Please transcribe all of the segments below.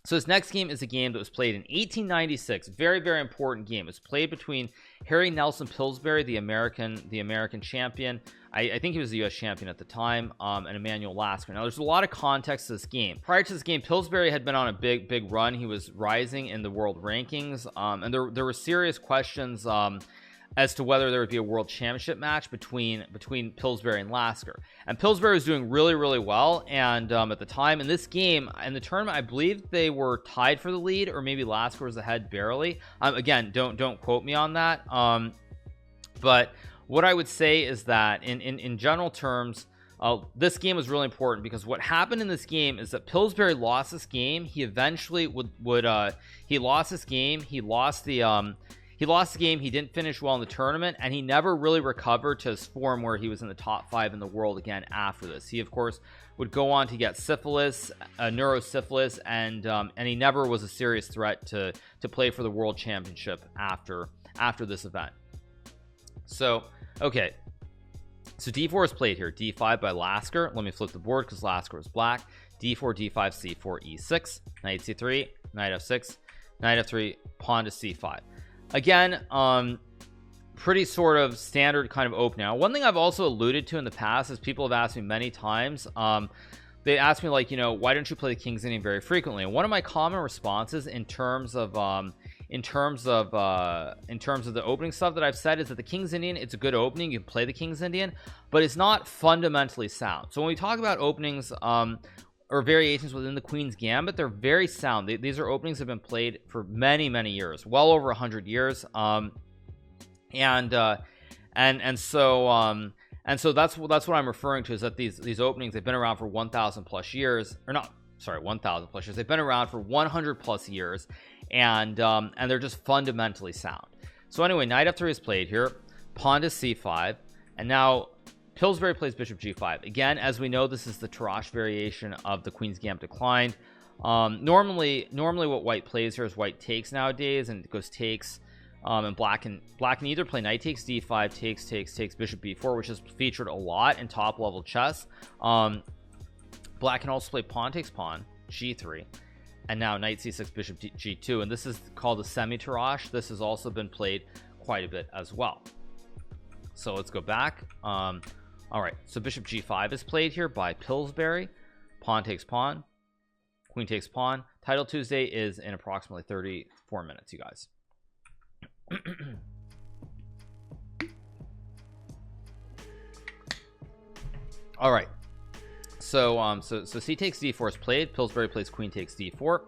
So this next game is a game that was played in 1896. Very, very important game. It was played between Harry Nelson Pillsbury, the American champion. I think he was the US champion at the time, and Emanuel Lasker. Now there's a lot of context to this game. Prior to this game, Pillsbury had been on a big run. He was rising in the world rankings, and there were serious questions as to whether there would be a world championship match between Pillsbury and Lasker. And Pillsbury was doing really well, and at the time in this game in the tournament, I believe they were tied for the lead, or maybe Lasker was ahead barely. Again, don't quote me on that, but what I would say is that in general terms, this game was really important, because what happened in this game is that Pillsbury lost this game. He eventually he lost this game. He lost the game. He didn't finish well in the tournament, and he never really recovered to his form where he was in the top 5 in the world again after this. He of course would go on to get syphilis, neurosyphilis, and he never was a serious threat to play for the world championship after this event. So okay, so d4 is played here. d5 by Lasker. Let me flip the board because Lasker is black. d4, d5, c4, e6, knight c3, knight f6, knight f3, pawn to c5. Again, pretty sort of standard kind of opening. Now, one thing I've also alluded to in the past is people have asked me many times, they asked me, like, why don't you play the King's Indian very frequently? And one of my common responses in terms of the opening stuff that I've said is that the King's Indian, it's a good opening. You can play the King's Indian, but it's not fundamentally sound. So when we talk about openings or variations within the Queen's Gambit, they're very sound. These are openings that have been played for many years, well over 100 years, and so that's what I'm referring to, is that these openings, they've been around for 1,000 plus years, or not, sorry, 1,000 plus years. They've been around for 100 plus years, and they're just fundamentally sound. So anyway, knight f3 is played here, pawn to c5, and now Pillsbury plays bishop g5. Again, as we know, this is the Tarrasch variation of the Queen's Gambit declined. Normally what white plays here is white takes nowadays, and it goes takes, and black can either play knight takes d5, takes bishop b4, which is featured a lot in top level chess. Black can also play pawn takes pawn, g3, and now knight c6, bishop g2, and this is called a semi-Tarrasch. This has also been played quite a bit as well. So let's go back. All right, so bishop g5 is played here by Pillsbury. Pawn takes pawn, queen takes pawn. Title Tuesday is in approximately 34 minutes, you guys. All right, so c takes d4 is played. Pillsbury plays queen takes d4,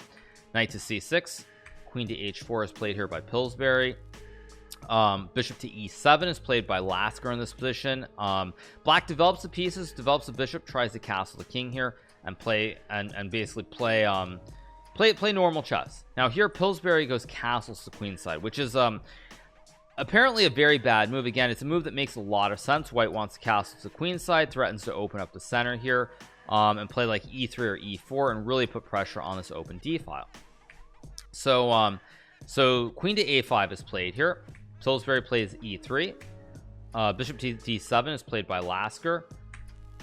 knight to c6, queen to h4 is played here by Pillsbury. Bishop to e7 is played by Lasker in this position. Black develops the pieces, develops the bishop, tries to castle the king here, and basically play normal chess. Now here Pillsbury goes castles to queen side, which is apparently a very bad move. Again, it's a move that makes a lot of sense. White wants to castle to queen side, threatens to open up the center here, and play like e3 or e4 and really put pressure on this open d file. So queen to a5 is played here. Pillsbury plays e3. Bishop to d7 is played by Lasker.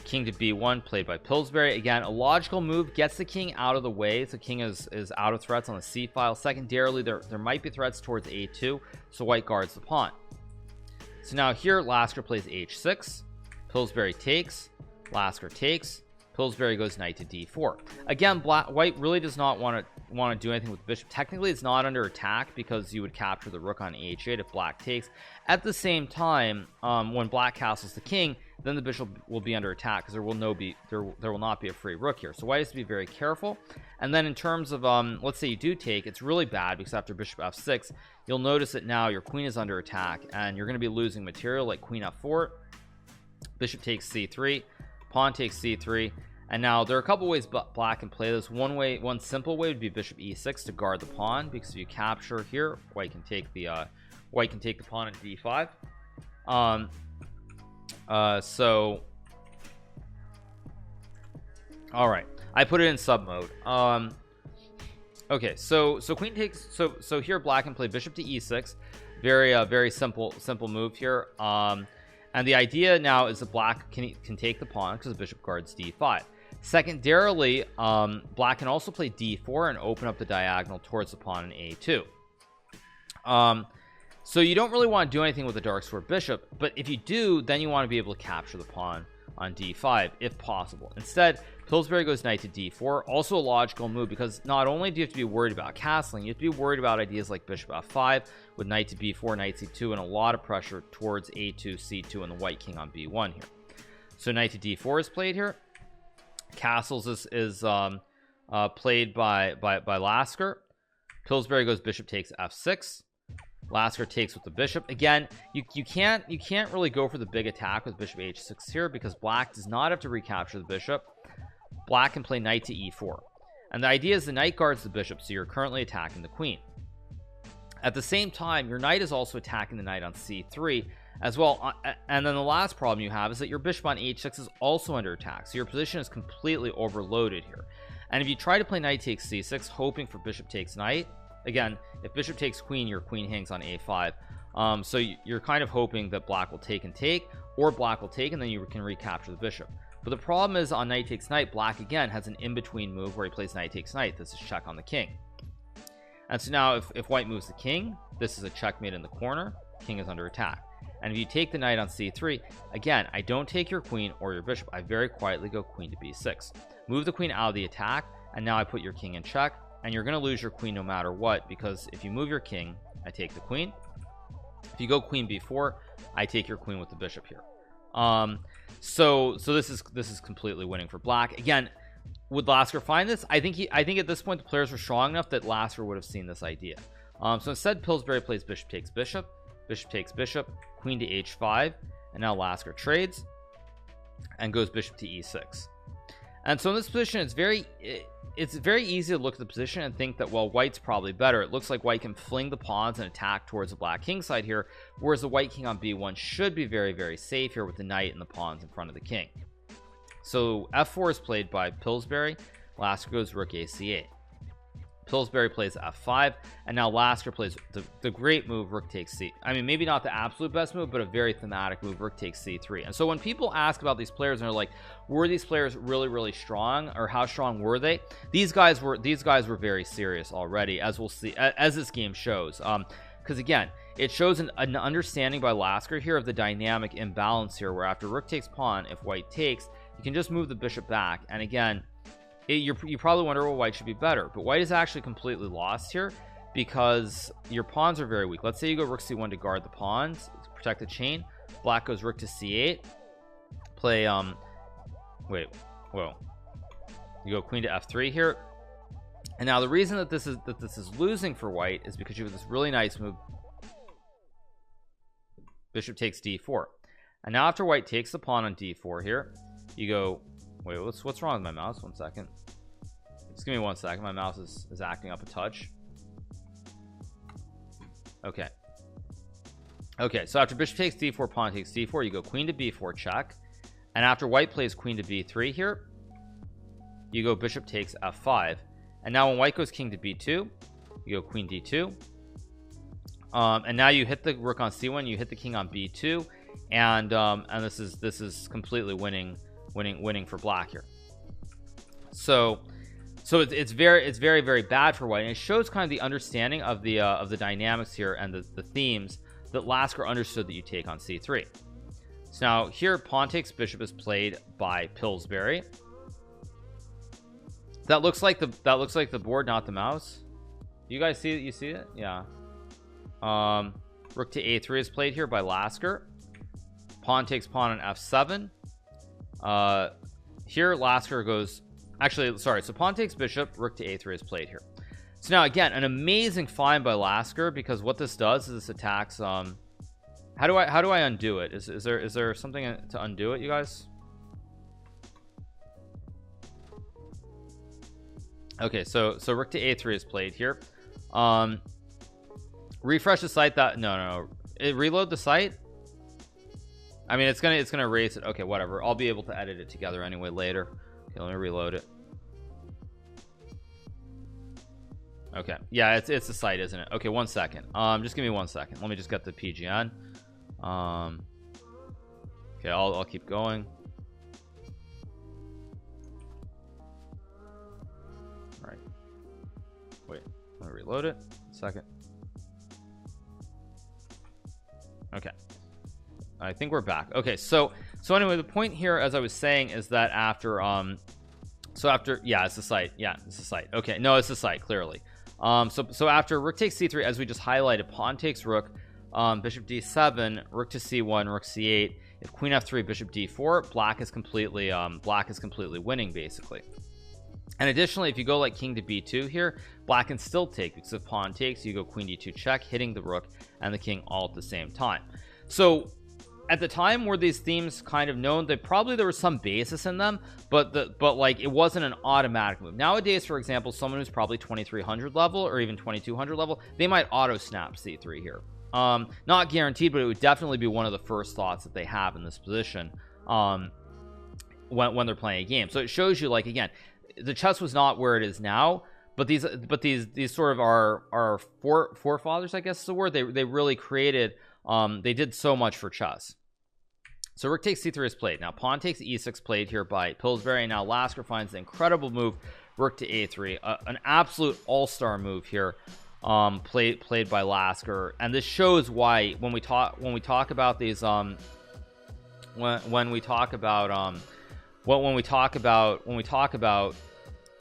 King to b1 played by Pillsbury. Again, a logical move, gets the king out of the way, so king is out of threats on the c file. Secondarily, there might be threats towards a2, so white guards the pawn. So now here Lasker plays h6. Pillsbury takes. Lasker takes. Pillsbury goes knight to d4. Again, white really does not want to do anything with the bishop. Technically, it's not under attack because you would capture the rook on h8 if black takes. At the same time, when black castles the king, then the bishop will be under attack because there will not be a free rook here. So white has to be very careful. And then in terms of let's say you do take, it's really bad because after bishop f6, you'll notice that now your queen is under attack and you're going to be losing material like queen f4. Bishop takes c3, pawn takes c3. And now there are a couple ways black can play this. One simple way would be bishop e6 to guard the pawn, because if you capture here, white can take the pawn at d5. All right, I put it in sub mode. Okay, so queen takes. So here black can play bishop to e6. Very simple move here. And the idea now is that black can take the pawn because the bishop guards d5. Secondarily, black can also play d4 and open up the diagonal towards the pawn in a2. So you don't really want to do anything with the dark square bishop, but if you do, then you want to be able to capture the pawn on d5 if possible. Instead, Pillsbury goes knight to d4, also a logical move, because not only do you have to be worried about castling, you have to be worried about ideas like bishop f5 with knight to b4, knight c2, and a lot of pressure towards a2, c2, and the white king on b1 here. So knight to d4 is played here. Castles is played by Lasker. Pillsbury goes bishop takes f6. Lasker takes with the bishop. Again, you can't really go for the big attack with bishop h6 here, because black does not have to recapture the bishop. Black can play knight to e4, and the idea is the knight guards the bishop, so you're currently attacking the queen. At the same time, your knight is also attacking the knight on c3 as well, and then the last problem you have is that your bishop on h6 is also under attack, so your position is completely overloaded here. And if you try to play knight takes c6 hoping for bishop takes knight, again, if bishop takes queen, your queen hangs on a5, so you're kind of hoping that black will take and take, or black will take and then you can recapture the bishop. But the problem is on knight takes knight, black again has an in-between move where he plays knight takes knight. This is check on the king. And so now if white moves the king, this is a checkmate in the corner. King is under attack. And if you take the knight on c3, again, I don't take your queen or your bishop. I very quietly go queen to b6, move the queen out of the attack, and now I put your king in check. And you're going to lose your queen no matter what, because if you move your king, I take the queen. If you go queen b4, I take your queen with the bishop here. So this is completely winning for black. Again, would Lasker find this? I think at this point the players were strong enough that Lasker would have seen this idea. So instead, Pillsbury plays bishop takes bishop, bishop takes bishop, queen to h5, and now Lasker trades and goes bishop to e6. And so in this position, it's very easy to look at the position and think that, well, white's probably better. It looks like white can fling the pawns and attack towards the black king side here, whereas the white king on b1 should be very, very safe here with the knight and the pawns in front of the king. So f4 is played by Pillsbury. Lasker goes rook a c8. Pillsbury plays f5, and now Lasker plays the great move rook takes c. I mean, maybe not the absolute best move, but a very thematic move, rook takes c3. And so when people ask about these players and they're like, were these players really strong, or how strong were they? These guys were very serious already, as we'll see as this game shows. Because again, it shows an understanding by Lasker here of the dynamic imbalance here, where after rook takes pawn, if white takes, you can just move the bishop back. And again, you probably wonder, well, white should be better, but white is actually completely lost here because your pawns are very weak. Let's say you go rook c1 to guard the pawns, to protect the chain. Black goes rook to c8, play you go queen to f3 here. And now the reason that this is losing for white is because you have this really nice move, bishop takes d4. And now after white takes the pawn on d4 here, you go, wait, what's wrong with my mouse? 1 second. Just give me 1 second. My mouse is acting up a touch. Okay, so after bishop takes d4, pawn takes d4, you go queen to b4 check. And after white plays queen to b3 here, you go bishop takes f5. And now when white goes king to b2, you go queen d2. And now you hit the rook on c1, you hit the king on b2, and this is completely winning for black here. So it's very bad for white, and it shows kind of the understanding of the dynamics here and the themes that Lasker understood that you take on c3. So now here pawn takes bishop is played by Pillsbury. That looks like the board, not the mouse. You guys see it? You see it? Yeah. Rook to a3 is played here by Lasker. Pawn takes pawn on f7. Here Lasker goes, actually, sorry, so pawn takes bishop, rook to a3 is played here. So now again, an amazing find by Lasker, because what this does is this attacks how do I undo it? Is there something to undo it, you guys? Okay, so rook to a3 is played here. Refresh the site. Reload the site. I mean, it's gonna erase it. Okay, whatever, I'll be able to edit it together anyway later. Okay, let me reload it. Okay, yeah, it's the site, isn't it? Okay, 1 second. Just give me 1 second. Let me just get the PGN. Okay, I'll keep going. Wait, I'm gonna reload it. A second. Okay, I think we're back. Okay, so anyway, the point here, as I was saying, is that after yeah, it's the site. Yeah, it's the site. Okay, no, it's the site, clearly. So after rook takes c3, as we just highlighted, pawn takes rook, bishop d7, rook to c1, rook c8. If queen f3, bishop d4, black is completely winning, basically. And additionally, if you go like king to b2 here, black can still take, because if pawn takes, you go queen d2 check, hitting the rook and the king all at the same time. So at the time, were these themes kind of known? That probably there was some basis in them, but like it wasn't an automatic move. Nowadays, for example, someone who's probably 2300 level or even 2200 level, they might auto snap c3 here. Not guaranteed, but it would definitely be one of the first thoughts that they have in this position when they're playing a game. So it shows you, like, again, the chess was not where it is now, but these sort of our forefathers, I guess is the word. They really created, they did so much for chess. So rook takes c3 is played. Now pawn takes e6 played here by Pillsbury, and now Lasker finds the incredible move rook to a3, an absolute all-star move here, played by Lasker. And this shows why when we talk about these when we talk about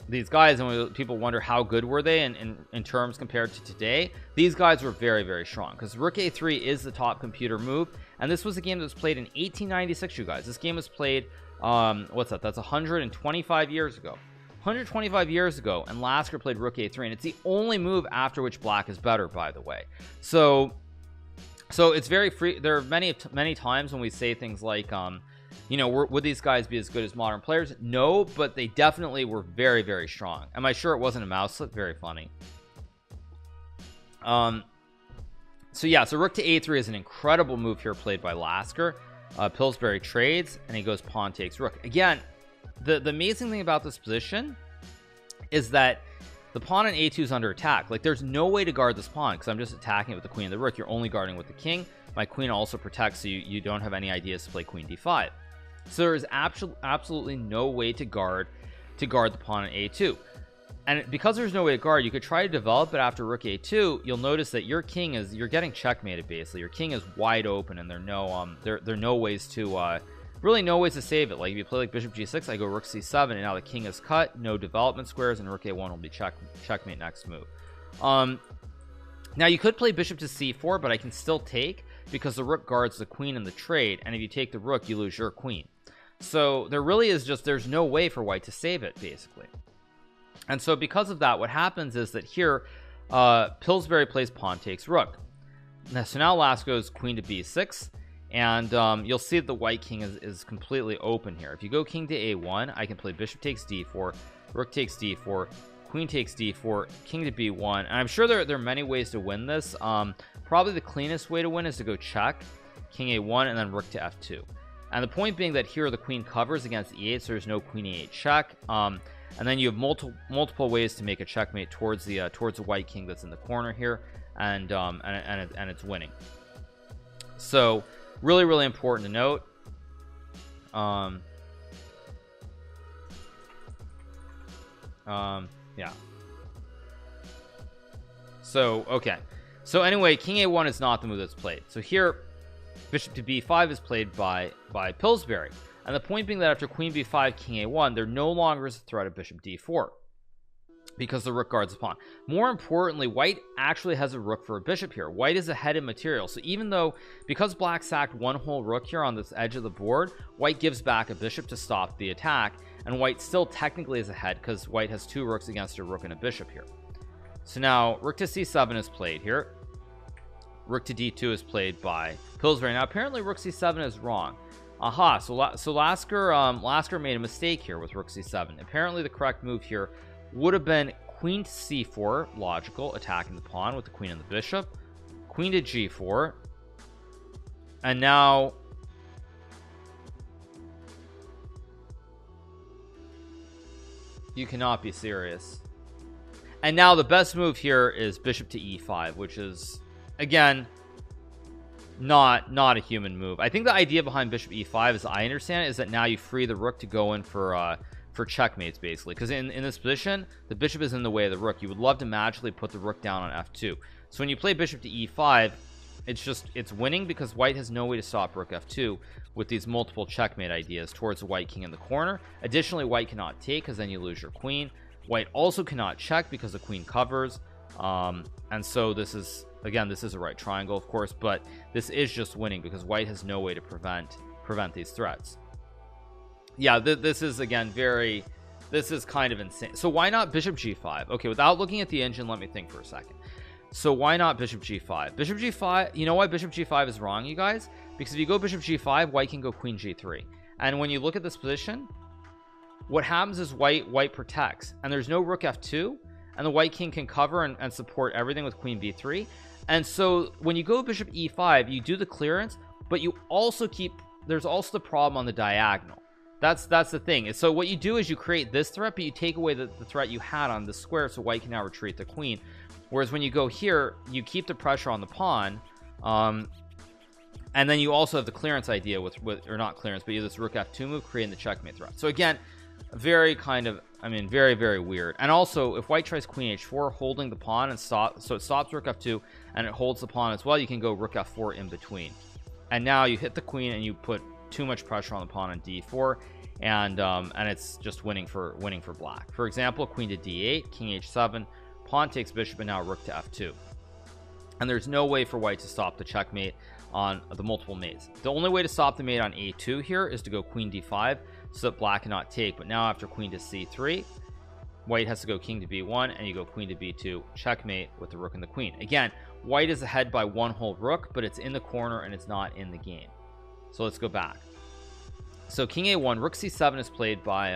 these guys, and people wonder how good were they in terms compared to today, these guys were very, very strong, because rook a3 is the top computer move. And this was a game that was played in 1896, you guys. This game was played what's that, that's 125 years ago. 125 years ago, and Lasker played rook a3, and it's the only move after which black is better, by the way. So it's very free. There are many times when we say things like you know, would these guys be as good as modern players? No, but they definitely were very, very strong. Am I sure it wasn't a mouse slip? Very funny. So yeah, so rook to a3 is an incredible move here played by Lasker. Pillsbury trades, and he goes pawn takes rook. Again, the amazing thing about this position is that the pawn on a2 is under attack. Like, there's no way to guard this pawn, because I'm just attacking it with the queen and the rook. You're only guarding with the king. My queen also protects, so you don't have any ideas to play queen d5. So there is absolutely no way to guard the pawn on a2. And because there's no way to guard, you could try to develop it after rook a2. You'll notice that your king is, you're getting checkmated, basically. Your king is wide open, and there are no ways to really no ways to save it. Like, if you play like bishop g6, I go rook c7, and now the king is cut, no development squares, and rook a1 will be checkmate next move. Now you could play bishop to c4, but I can still take, because the rook guards the queen in the trade, and if you take the rook, you lose your queen. So there really is just, there's no way for white to save it, basically. And so because of that, what happens is that here Pillsbury plays pawn takes rook. So now Lasker goes queen to b6, and you'll see that the white king is completely open here. If you go king to a1, I can play bishop takes d4, rook takes d4, queen takes d4, king to b1, and I'm sure there are many ways to win this. Probably the cleanest way to win is to go check, king a1, and then rook to f2. And the point being that here the queen covers against e8, so there's no queen e8 check. And then you have multiple ways to make a checkmate towards the white king that's in the corner here, and it's winning. So really, really important to note. Yeah. So okay. So anyway, king a1 is not the move that's played. So here, bishop to b5 is played by Pillsbury. And the point being that after queen b5, king a1, there no longer is a threat of bishop d4, because the rook guards the pawn. More importantly, white actually has a rook for a bishop here. White is ahead in material. So even though, because black sacked one whole rook here on this edge of the board, white gives back a bishop to stop the attack, and white still technically is ahead, because white has two rooks against a rook and a bishop here. So now rook to c7 is played here. Rook to d2 is played by Pillsbury. Now apparently rook c7 is wrong. Aha, so Lasker made a mistake here with rook c7. Apparently the correct move here would have been queen to c4, logical, attacking the pawn with the queen and the bishop, queen to g4, and now you cannot be serious. And now the best move here is bishop to e5, which is, again, not a human move. I think the idea behind bishop e5, as I understand it, is that now you free the rook to go in for for checkmates, basically, because in this position the bishop is in the way of the rook. You would love to magically put the rook down on f2. So when you play bishop to e5, it's winning because white has no way to stop rook f2 with these multiple checkmate ideas towards the white king in the corner. Additionally, white cannot take because then you lose your queen. White also cannot check because the queen covers, and so this is, again, this is a right triangle, of course, but this is just winning because white has no way to prevent these threats. Yeah, this is, again, this is kind of insane. So why not bishop g5? Okay, without looking at the engine, let me think for a second. So why not bishop g5? Bishop g5, you know why bishop g5 is wrong, you guys? Because if you go bishop g5, white can go queen g3, and when you look at this position, what happens is white protects, and there's no rook f2, and the white king can cover and support everything with queen b3. And so when you go bishop e5, you do the clearance, but you also there's also the problem on the diagonal. That's the thing. So what you do is you create this threat, but you take away the threat you had on the square, so white can now retreat the queen. Whereas when you go here, you keep the pressure on the pawn, and then you also have the clearance idea with or not clearance, but you have this rook f2 move creating the checkmate threat. So again, very kind of, I mean, very, very weird. And also, if white tries queen h4, holding the pawn and so it stops rook f2 and it holds the pawn as well, you can go rook f4 in between, and now you hit the queen and you put too much pressure on the pawn on d4, and it's just winning for black. For example, queen to d8, king h7, pawn takes bishop, and now rook to f2, and there's no way for white to stop the checkmate on the multiple mates. The only way to stop the mate on a2 here is to go queen d5 so that black cannot take. But now after queen to c3, white has to go king to b1, and you go queen to b2, checkmate with the rook and the queen. Again, white is ahead by one whole rook, but it's in the corner and it's not in the game. So let's go back. So king a1, rook c7 is played by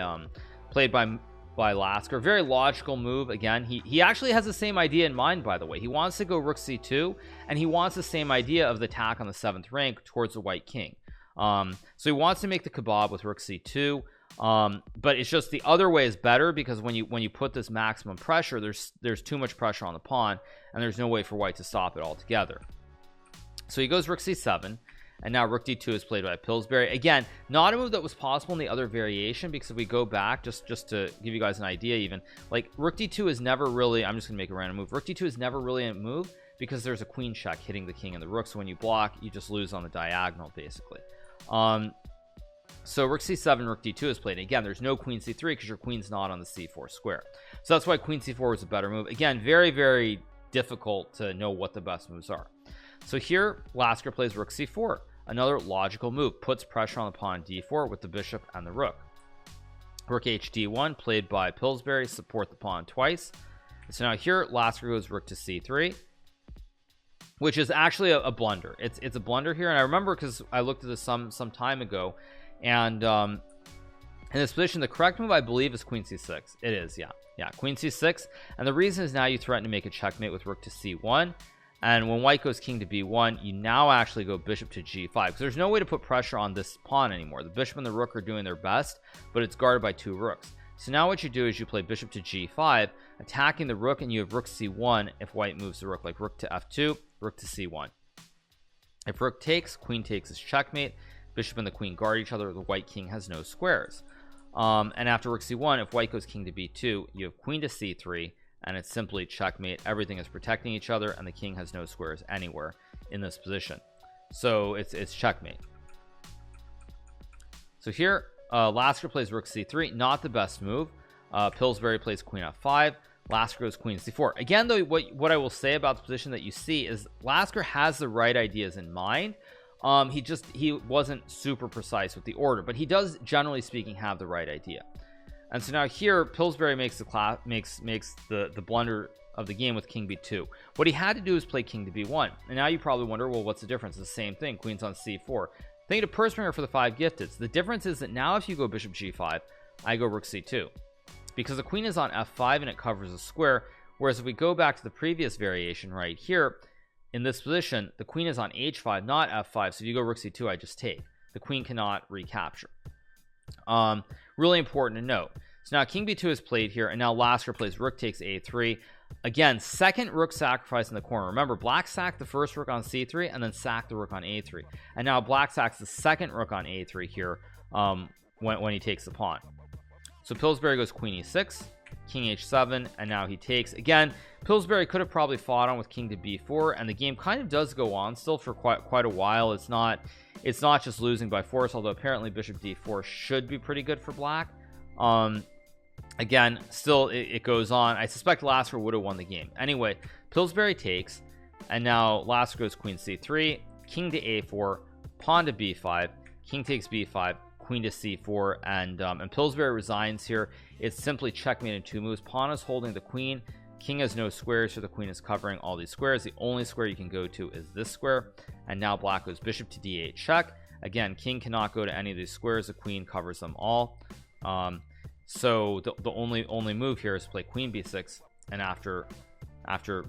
Lasker. Very logical move. Again, he actually has the same idea in mind, by the way. He wants to go rook c2, and he wants the same idea of the attack on the 7th rank towards the white king. So he wants to make the kebab with rook c2, but it's just the other way is better, because when you put this maximum pressure, there's too much pressure on the pawn, and there's no way for white to stop it altogether. So he goes rook c7, and now rook d2 is played by Pillsbury. Again, not a move that was possible in the other variation, because if we go back, just to give you guys an idea, even like rook d2 is never really, I'm just gonna make a random move, rook d2 is never really a move because there's a queen check hitting the king and the rook, so when you block, you just lose on the diagonal, basically. So rook c7, rook d2 is played. Again, there's no queen c3 because your queen's not on the c4 square, so that's why queen c4 was a better move. Again, very, very difficult to know what the best moves are. So here Lasker plays rook c4, another logical move, puts pressure on the pawn d4 with the bishop and the rook. Rook hd1 played by Pillsbury, support the pawn twice. So now here Lasker goes rook to c3, which is actually a blunder. It's a blunder here, and I remember because I looked at this some time ago, and in this position the correct move I believe is queen c6. It is, yeah, queen c6, and the reason is now you threaten to make a checkmate with rook to c1, and when white goes king to b1, you now actually go bishop to g5 because there's no way to put pressure on this pawn anymore. The bishop and the rook are doing their best, but it's guarded by two rooks. So now what you do is you play bishop to g5, attacking the rook, and you have rook c1 if white moves the rook, like rook to f2, rook to c1. If rook takes, queen takes is checkmate. Bishop and the queen guard each other. The white king has no squares. And after rook c1, if white goes king to b2, you have queen to c3, and it's simply checkmate. Everything is protecting each other, and the king has no squares anywhere in this position, so it's checkmate. So here Lasker plays rook c3, not the best move. Pillsbury plays queen f5, Lasker goes queen c4. Again though, what I will say about the position that you see is Lasker has the right ideas in mind. He wasn't super precise with the order, but he does, generally speaking, have the right idea. And so now here Pillsbury makes the blunder of the game with king b2. What he had to do is play king to b1, and now you probably wonder, well, what's the difference? It's the same thing, queen's on c4. Thank you to Perspringer for the 5 gifteds. The difference is that now if you go bishop g5, I go rook c2, because the queen is on f5 and it covers a square, whereas if we go back to the previous variation right here, in this position the queen is on h5, not f5, so if you go rook c2, I just take. The queen cannot recapture. Really important to note. So now king b2 is played here, and now Lasker plays rook takes a3. Again, second rook sacrifice in the corner. Remember, black sacked the first rook on c3 and then sacked the rook on a3, and now black sacks the second rook on a3 here when he takes the pawn. So Pillsbury goes queen e6, king h7, and now he takes. Again, Pillsbury could have probably fought on with king to b4, and the game kind of does go on still for quite a while. It's not just losing by force, although apparently bishop d4 should be pretty good for black. Again, still it goes on. I suspect Lasker would have won the game. Anyway, Pillsbury takes, and now Lasker goes queen c3, king to a4, pawn to b5, king takes b5, queen to c4, and Pillsbury resigns here. It's simply checkmate in 2 moves. Pawn is holding the queen, king has no squares, so the queen is covering all these squares. The only square you can go to is this square, and now black goes bishop to d8 check. Again, king cannot go to any of these squares, the queen covers them all. So the only move here is to play queen b6, and after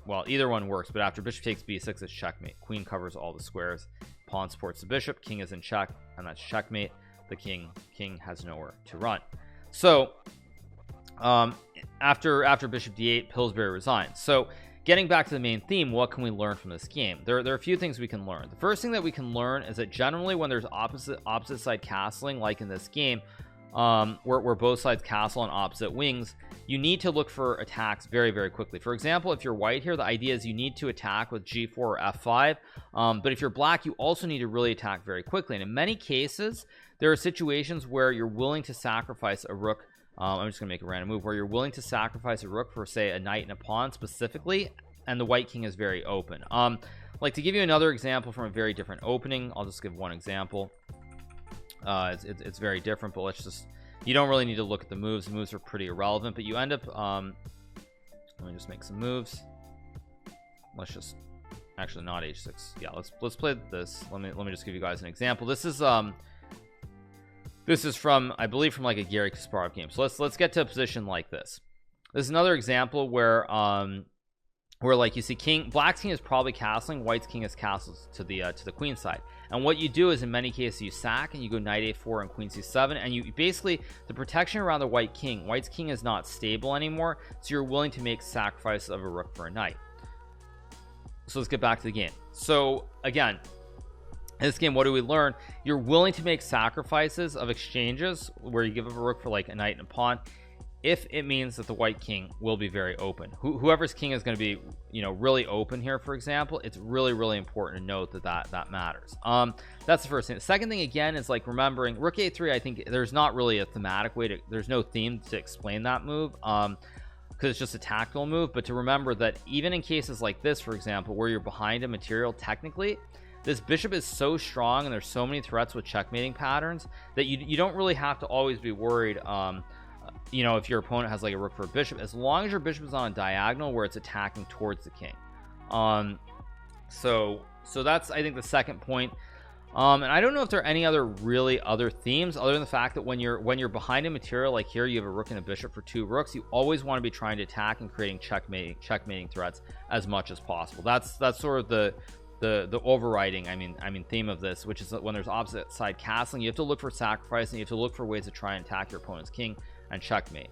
well, either one works, but after bishop takes b6, it's checkmate. Queen covers all the squares, pawn supports the bishop, king is in check, and that's checkmate. The king has nowhere to run. So after bishop d8, Pillsbury resigns. So getting back to the main theme, what can we learn from this game? There are a few things we can learn. The first thing that we can learn is that generally when there's opposite side castling, like in this game, where both sides castle on opposite wings, you need to look for attacks very quickly. For example, if you're white here, the idea is you need to attack with g4 or f5, but if you're black, you also need to really attack very quickly. And in many cases, there are situations where you're willing to sacrifice a rook. I'm just gonna make a random move where you're willing to sacrifice a rook for, say, a knight and a pawn specifically, and the white king is very open. Like, to give you another example from a very different opening, I'll just give one example. It's very different, but let's just, you don't really need to look at the moves. The moves are pretty irrelevant, but you end up let me just make some moves. Let's just, actually not h6. Yeah, let's play this. Let me just give you guys an example. This is from, I believe, from like a Garry Kasparov game. So let's get to a position like this. This is another example where like you see black's king is probably castling, white's king is castles to the queen side, and what you do is in many cases you sack and you go knight a4 and queen c7, and you basically, the protection around the white's king is not stable anymore, so you're willing to make sacrifice of a rook for a knight. So let's get back to the game. So again, in this game, what do we learn? You're willing to make sacrifices of exchanges where you give up a rook for like a knight and a pawn if it means that the white king will be very open. Whoever's king is going to be, really open here, for example, it's really important to note that matters. That's the first thing. The second thing, again, is like remembering rook a3. I think there's not really a thematic way to, there's no theme to explain that move, because it's just a tactical move. But to remember that even in cases like this, for example, where you're behind a material, technically this bishop is so strong and there's so many threats with checkmating patterns that you don't really have to always be worried if your opponent has like a rook for a bishop, as long as your bishop is on a diagonal where it's attacking towards the king. So that's, I think, the second point. And I don't know if there are any other themes other than the fact that when you're behind a material like here, you have a rook and a bishop for 2 rooks, you always want to be trying to attack and creating checkmating threats as much as possible. That's sort of the overriding theme of this, which is that when there's opposite side castling, you have to look for sacrifice and you have to look for ways to try and attack your opponent's king and checkmate.